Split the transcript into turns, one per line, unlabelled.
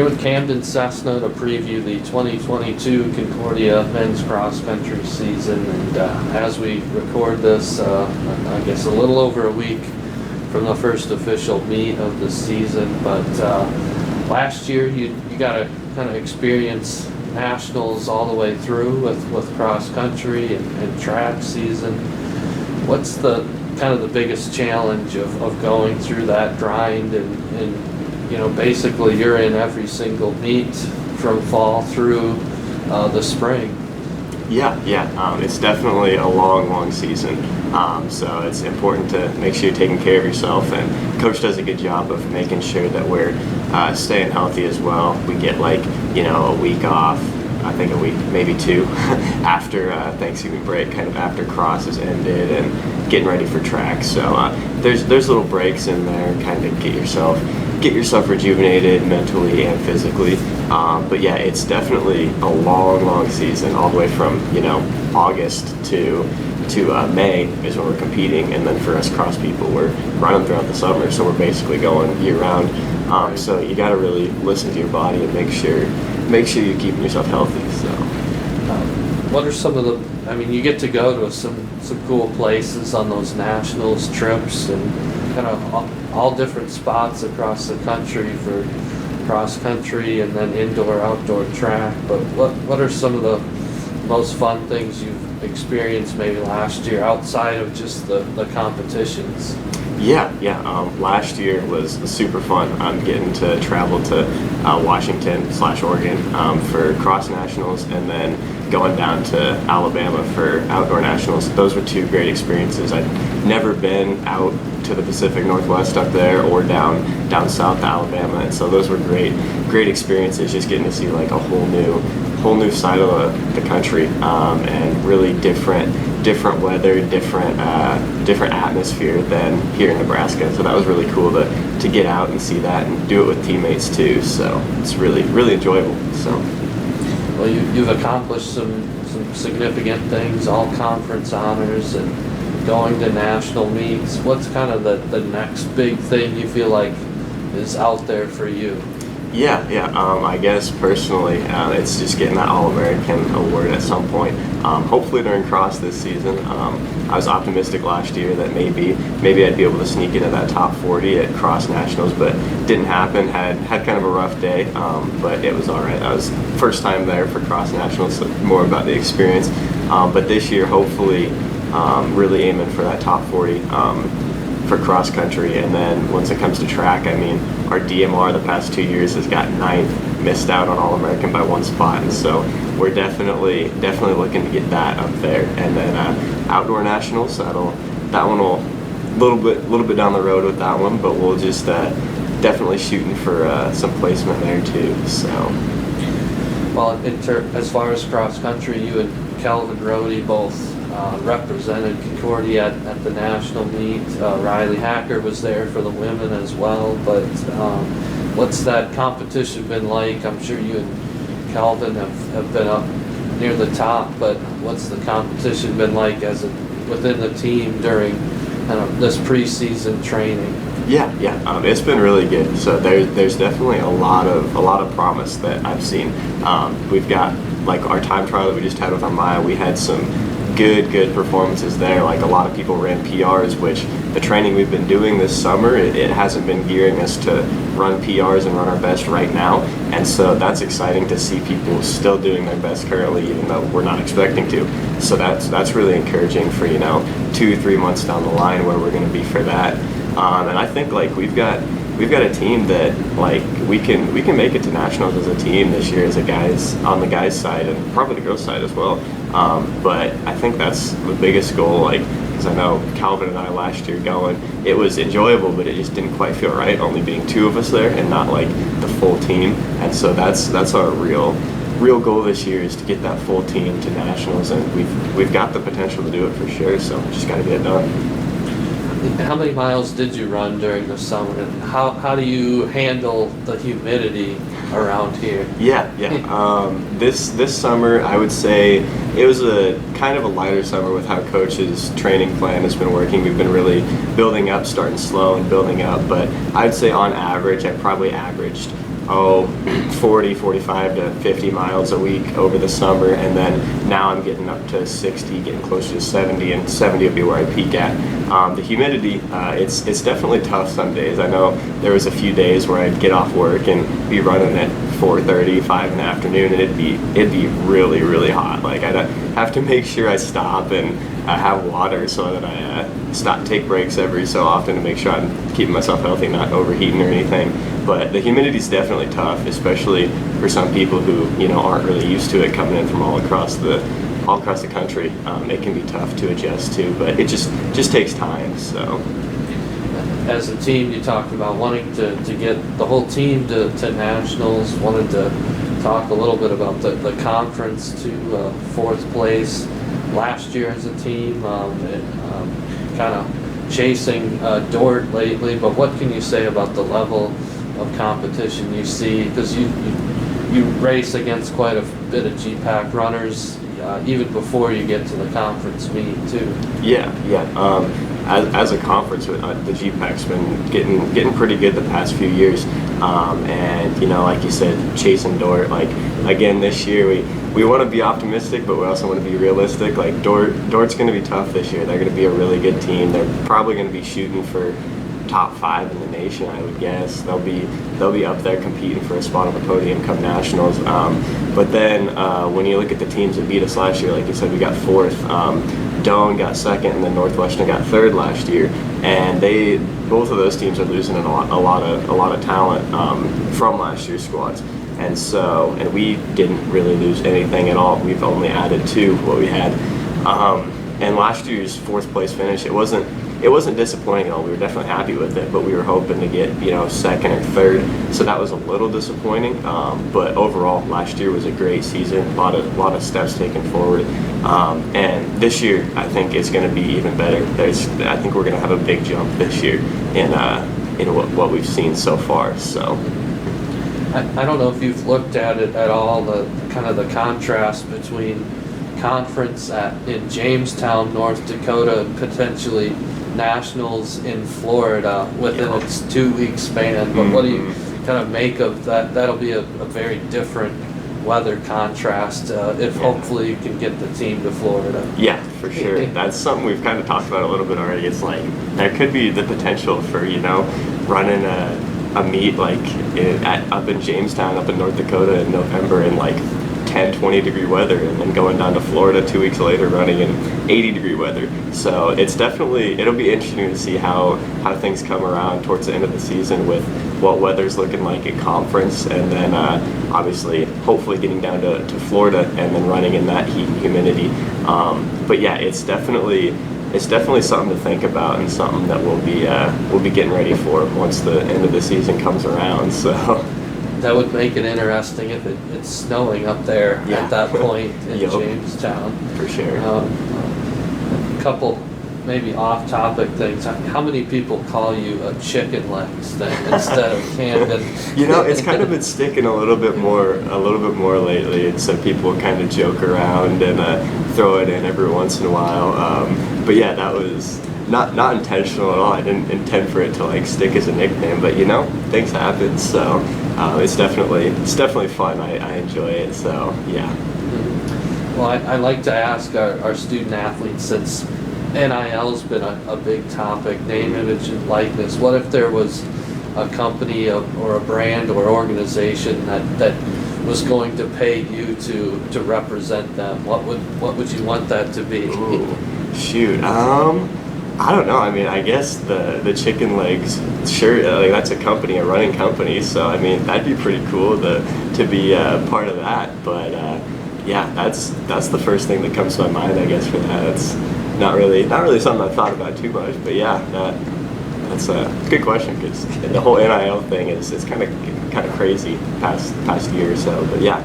Here with Camden Sesna to preview the 2022 Concordia men's cross country season, and as we record this, I guess a little over a week from the first official meet of the season. But last year you got to kind of experience nationals all the way through with cross country and track season. What's the kind of the biggest challenge of going through that grind and you know, basically you're in every single meet from fall through the spring?
Yeah. It's definitely a long season. So it's important to make sure you're taking care of yourself, and Coach does a good job of making sure that we're staying healthy as well. We get a week off, I think a week, maybe two, after Thanksgiving break, kind of after cross has ended and getting ready for track. So there's little breaks in there, kind of get yourself rejuvenated mentally and physically. But yeah, it's definitely a long season, all the way from August to May is when we're competing, and then for us cross people, we're running throughout the summer, so we're basically going year round. So you got to really listen to your body and make sure you're keeping yourself healthy. So
what are some of the, I mean, you get to go to some cool places on those nationals trips, and kind of all different spots across the country for cross country and then indoor outdoor track. But what are some of the most fun things you've experienced maybe last year outside of just the competitions?
Yeah. Last year was super fun. I'm getting to travel to Washington/Oregon for cross nationals, and then going down to Alabama for outdoor nationals. Those were two great experiences. I'd never been out to the Pacific Northwest up there, or down south to Alabama, and so those were great experiences. Just getting to see like a whole new side of the country, and really different weather, different atmosphere than here in Nebraska. So that was really cool to get out and see that and do it with teammates too. So it's really enjoyable. So,
well, you've accomplished some significant things, all conference honors and going to national meets. What's kind of the next big thing you feel like is out there for you?
Yeah. I guess personally, it's just getting that All-American award at some point. Hopefully during cross this season. I was optimistic last year that maybe I'd be able to sneak into that top 40 at cross nationals, but didn't happen. Had kind of a rough day, but it was all right. I was first time there for cross nationals, so more about the experience. But this year, hopefully, really aiming for that top 40. For cross country, and then once it comes to track, I mean, our DMR the past 2 years has got 9th, missed out on All-American by 1 spot, and so we're definitely looking to get that up there. And then outdoor nationals, that one will little bit down the road with that one, but we'll just definitely shooting for some placement there too. So,
well, as far as cross country, you and Calvin Rohde both represented Concordia at the national meet. Riley Hacker was there for the women as well. But what's that competition been like? I'm sure you and Calvin have been up near the top, but what's the competition been like within the team during this preseason training?
Yeah. It's been really good. So there's definitely a lot of promise that I've seen. We've got like our time trial that we just had with Amaya. We had some good performances there. Like a lot of people ran PRs, which the training we've been doing this summer, it hasn't been gearing us to run PRs and run our best right now. And so that's exciting to see people still doing their best currently, even though we're not expecting to. So that's really encouraging for 2-3 months down the line where we're going to be for that. And I think like we've got a team that like we can make it to nationals as a team this year, as on the guys side and probably the girls side as well. But I think that's the biggest goal, like, because I know Calvin and I last year going, it was enjoyable, but it just didn't quite feel right, only being 2 of us there and not like the full team. And so that's our real goal this year, is to get that full team to nationals, and we've got the potential to do it for sure. So just got to get it done.
How many miles did you run during the summer, and how do you handle the humidity around here?
Yeah. This summer, I would say it was a kind of a lighter summer with how Coach's training plan has been working. We've been really building up, starting slow and building up, but I'd say on average, I probably averaged 40, 45 to 50 miles a week over the summer, and then now I'm getting up to 60, getting closer to 70, and 70 will be where I peak at. The humidity, it's definitely tough some days. I know there was a few days where I'd get off work and be running at 4:30, 5 in the afternoon, and it'd be really, really hot. Like I'd have to make sure I stop and have water so that I take breaks every so often to make sure I'm keeping myself healthy, not overheating or anything. But the humidity is definitely tough, especially for some people who aren't really used to it coming in from all across the country. It can be tough to adjust to, but it just takes time. So.
As a team, you talked about wanting to get the whole team to nationals. Wanted to talk a little bit about the conference to fourth place last year as a team. Kind of chasing Dort lately, but what can you say about the level of competition you see? Because you race against quite a bit of GPAC runners even before you get to the conference meet too.
Yeah. As a conference, the GPAC's been getting pretty good the past few years, and like you said, chasing Dort. Like again this year, we want to be optimistic, but we also want to be realistic. Like Dort's going to be tough this year. They're going to be a really good team. They're probably going to be shooting for top 5 in the nation, I would guess. They'll be up there competing for a spot on the podium come nationals. But then when you look at the teams that beat us last year, like you said, we got 4th. Doane got 2nd, and then Northwestern got 3rd last year. And both of those teams are losing a lot of talent from last year's squads. And we didn't really lose anything at all. We've only added to what we had. And last year's 4th place finish, it wasn't disappointing at all. We were definitely happy with it, but we were hoping to get 2nd or 3rd. So that was a little disappointing. But overall, last year was a great season. A lot of steps taken forward. And this year, I think it's going to be even better. I think we're going to have a big jump this year in what we've seen so far. So.
I don't know if you've looked at it at all, the kind of the contrast between conference in Jamestown, North Dakota, and potentially nationals in Florida within its 2-week span. But what do you kind of make of that? That'll be a very different weather contrast if hopefully you can get the team to Florida.
Yeah, for sure. That's something we've kind of talked about a little bit already. It's like there could be the potential for running a meet like up in Jamestown, up in North Dakota in November in like 10, 20 degree weather, and then going down to Florida 2 weeks later running in 80 degree weather. So it'll be interesting to see how things come around towards the end of the season with what weather's looking like at conference, and then obviously hopefully getting down to Florida and then running in that heat and humidity. But yeah, it's definitely something to think about, and something that we'll be getting ready for once the end of the season comes around. So.
That would make it interesting if it's snowing up there at that point in Jamestown.
For sure.
A couple maybe off-topic things. How many people call you a chicken legs then instead of Camden?
It's kind of been sticking a little bit more lately. And so people kind of joke around and throw it in every once in a while. But yeah, that was not intentional at all. I didn't intend for it to stick as a nickname, but things happen. So it's definitely fun. I enjoy it. So yeah.
Well, I like to ask our student athletes, since NIL's been a big topic, name, image, and likeness. What if there was a company or a brand or organization that was going to pay you to represent them? What would you want that to be?
Ooh, shoot. I don't know. I mean, I guess the chicken legs, sure, that's a company, a running company. So I mean, that'd be pretty cool to be part of that. But yeah, that's the first thing that comes to my mind, I guess, for that. It's not really something I've thought about too much. But yeah, that's a good question, because the whole NIL thing is kind of crazy past year or so. But yeah.